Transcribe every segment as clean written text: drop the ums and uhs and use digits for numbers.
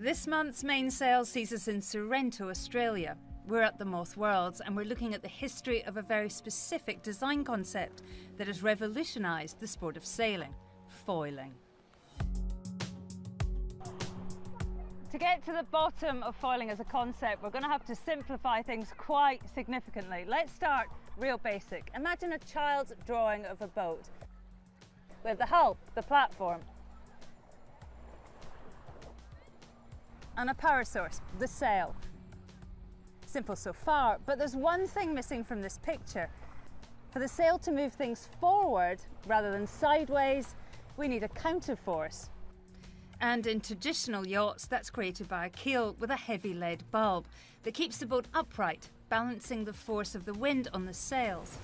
This month's mainsail sees us in Sorrento, Australia. We're at the Moth Worlds and we're looking at the history of a very specific design concept that has revolutionised the sport of sailing: foiling. To get to the bottom of foiling as a concept, we're going to have to simplify things quite significantly. Let's start real basic. Imagine a child's drawing of a boat. We have the hull, the platform, and a power source, the sail. Simple so far, but there's one thing missing from this picture. For the sail to move things forward rather than sideways, we need a counterforce. And in traditional yachts, that's created by a keel with a heavy lead bulb that keeps the boat upright, balancing the force of the wind on the sails.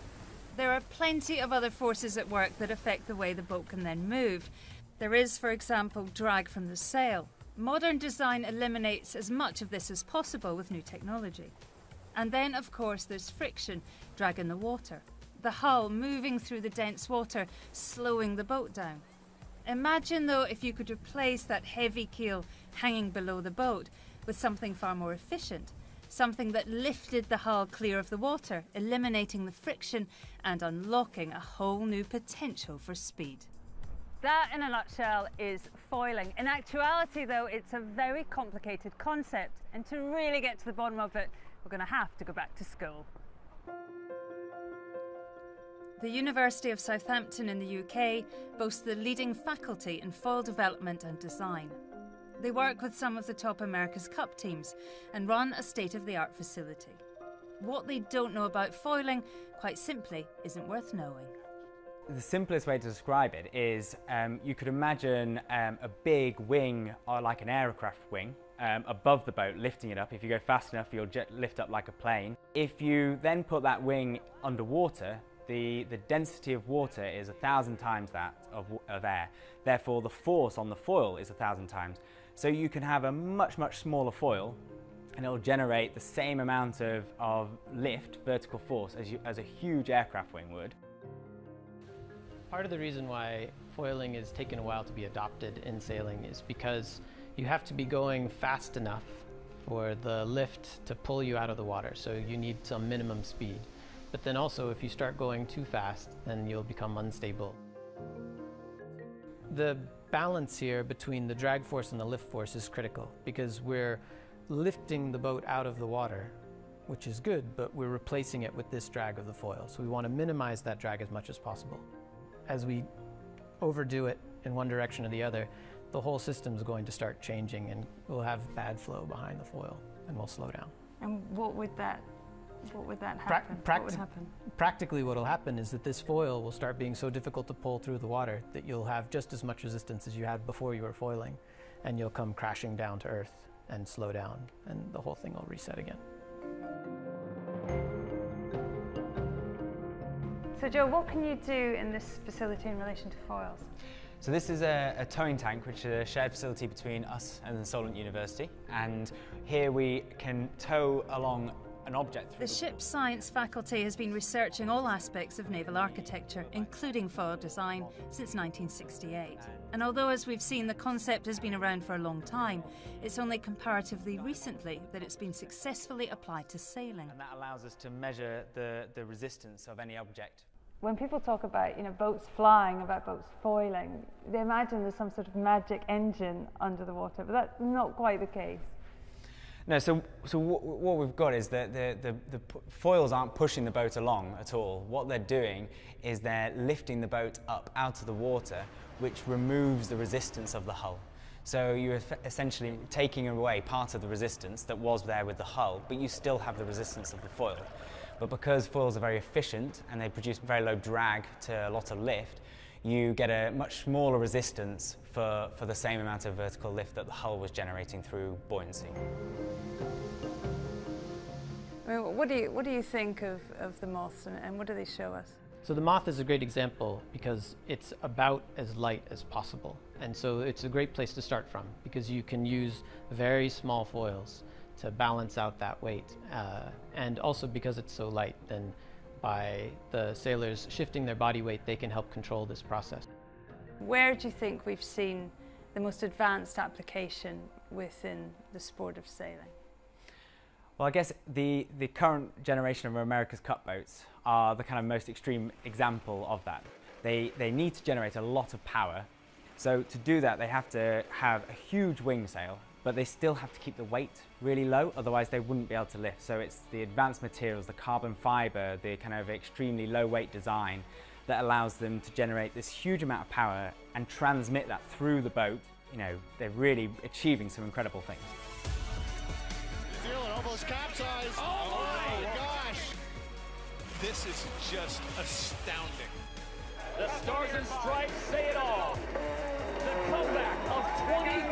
There are plenty of other forces at work that affect the way the boat can then move. There is, for example, drag from the sail. Modern design eliminates as much of this as possible with new technology. And then, of course, there's friction, drag in the water. The hull moving through the dense water, slowing the boat down. Imagine, though, if you could replace that heavy keel hanging below the boat with something far more efficient, something that lifted the hull clear of the water, eliminating the friction and unlocking a whole new potential for speed. That, in a nutshell, is foiling. In actuality, though, it's a very complicated concept, and to really get to the bottom of it, we're going to have to go back to school. The University of Southampton in the UK boasts the leading faculty in foil development and design. They work with some of the top America's Cup teams and run a state-of-the-art facility. What they don't know about foiling, quite simply, isn't worth knowing. The simplest way to describe it is you could imagine a big wing, or like an aircraft wing, above the boat, lifting it up. If you go fast enough, you'll lift up like a plane. If you then put that wing underwater, the density of water is 1,000 times that of air. Therefore, the force on the foil is 1,000 times. So you can have a much, much smaller foil, and it'll generate the same amount of lift, vertical force, as a huge aircraft wing would. Part of the reason why foiling is taken a while to be adopted in sailing is because you have to be going fast enough for the lift to pull you out of the water, so you need some minimum speed. But then also, if you start going too fast, then you'll become unstable. The balance here between the drag force and the lift force is critical, because we're lifting the boat out of the water, which is good, but we're replacing it with this drag of the foil. So we want to minimize that drag as much as possible. As we overdo it in one direction or the other, the whole system is going to start changing, and we'll have bad flow behind the foil, and we'll slow down. And what would that happen? What would happen? Practically, what will happen is that this foil will start being so difficult to pull through the water that you'll have just as much resistance as you had before you were foiling, and you'll come crashing down to earth and slow down, and the whole thing will reset again. So Joe, what can you do in this facility in relation to foils? So this is a towing tank, which is a shared facility between us and the Solent University, and here we can tow along an object. The ship's science faculty has been researching all aspects of naval architecture, including foil design, since 1968. And although, as we've seen, the concept has been around for a long time, it's only comparatively recently that it's been successfully applied to sailing. And that allows us to measure the resistance of any object. When people talk about, boats flying, about boats foiling, they imagine there's some sort of magic engine under the water, but that's not quite the case. No, so what we've got is that the foils aren't pushing the boat along at all. What they're doing is they're lifting the boat up out of the water, which removes the resistance of the hull. So you're essentially taking away part of the resistance that was there with the hull, but you still have the resistance of the foil. But because foils are very efficient and they produce very low drag to a lot of lift, you get a much smaller resistance for the same amount of vertical lift that the hull was generating through buoyancy. I mean, what do you think of the moths, and what do they show us? So the moth is a great example because it's about as light as possible. And so it's a great place to start from, because you can use very small foils to balance out that weight. And also because it's so light, then by the sailors shifting their body weight, they can help control this process. Where do you think we've seen the most advanced application within the sport of sailing? Well, I guess the current generation of America's Cup boats are the kind of most extreme example of that. They need to generate a lot of power. So to do that, they have to have a huge wing sail, but they still have to keep the weight really low, otherwise they wouldn't be able to lift. So it's the advanced materials, the carbon fiber, the kind of extremely low weight design that allows them to generate this huge amount of power and transmit that through the boat. You know, they're really achieving some incredible things. Zealand almost capsized. Oh my gosh! This is just astounding. The Stars and Stripes say it all. The comeback of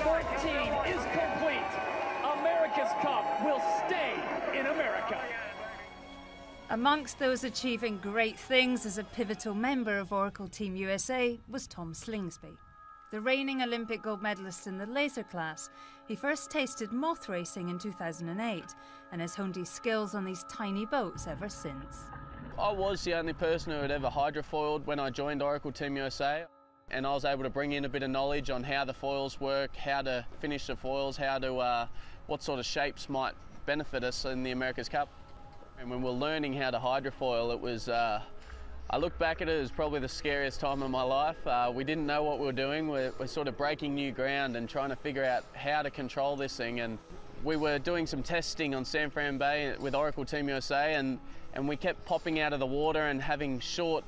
2014 is complete. America's Cup will stay in America. Amongst those achieving great things as a pivotal member of Oracle Team USA was Tom Slingsby. The reigning Olympic gold medalist in the laser class, he first tasted moth racing in 2008 and has honed his skills on these tiny boats ever since. I was the only person who had ever hydrofoiled when I joined Oracle Team USA, and I was able to bring in a bit of knowledge on how the foils work, how to finish the foils, what sort of shapes might benefit us in the America's Cup. And when we're learning how to hydrofoil, it was, I look back at it as probably the scariest time of my life. We didn't know what we were doing. We're sort of breaking new ground and trying to figure out how to control this thing. And we were doing some testing on San Fran Bay with Oracle Team USA, and we kept popping out of the water and having short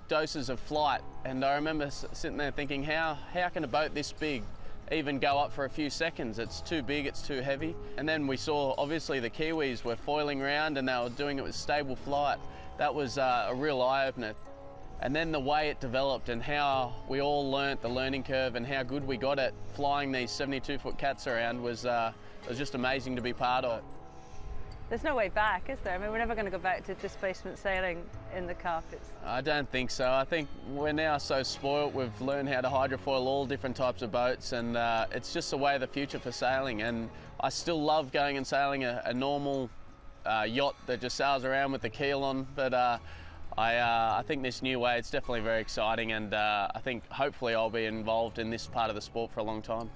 doses of flight. And I remember sitting there thinking, how can a boat this big even go up for a few seconds? It's too big, it's too heavy. And then we saw, obviously, the Kiwis were foiling around and they were doing it with stable flight. That was a real eye-opener. And then the way it developed and how we all learnt the learning curve and how good we got at flying these 72-foot cats around was just amazing to be part of. There's no way back, is there? I mean, we're never going to go back to displacement sailing in the Cup. I don't think so. I think we're now so spoilt. We've learned how to hydrofoil all different types of boats, and it's just the way of the future for sailing. And I still love going and sailing a normal yacht that just sails around with the keel on. But I think this new way, it's definitely very exciting, and I think hopefully I'll be involved in this part of the sport for a long time.